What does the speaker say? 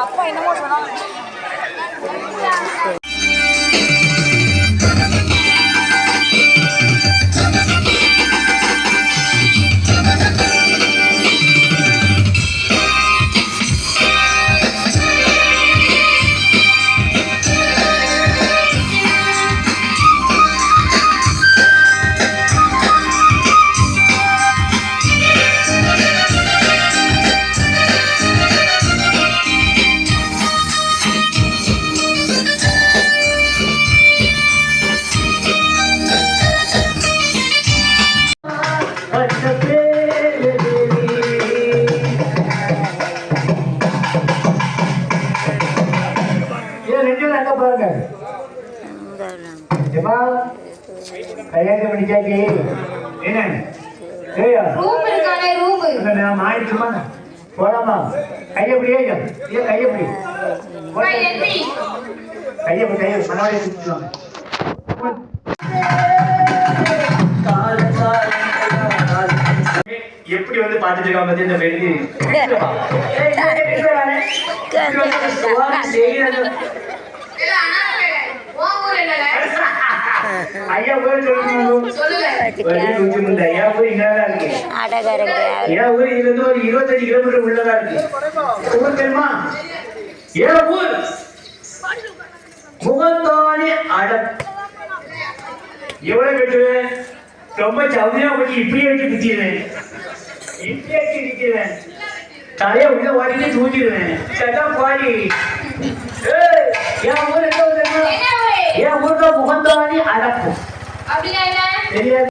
அப்பா என்னமோ சொன்னாங்க. கல்யாணம் பண்ணிச்சாச்சு. என்ன மாறிட்டுமா போலாமா? கையப்படியே கையப்படி கையப்படி கைய மனவாடி சுற்றுவாங்க. எப்படி வந்து பாத்துட்டு இருக்காங்க பத்தி இந்த வெளியே ஐயா போய் ஐயா போய் இங்கதான் இருக்கு. என் ஊர் இருந்து ஒரு 25 கிலோமீட்டர் உள்ளதா இருக்கு. ஊர் தெரியுமா? என் ஊர் முகத்தானி எவ்வளவு கட்டுவேன்? ரொம்ப சவுதியா போய் இப்படியே வச்சு குத்திடுவேன். இப்படியே வச்சு நிற்கிறேன். தலையை உள்ள ஓடிட்டு தூக்கிடுவேன். சட்டம் பாடி என் ஊர் எந்த ஊர்? என் ஊருக்கு முகந்தானி அடப்பு தெரியாது.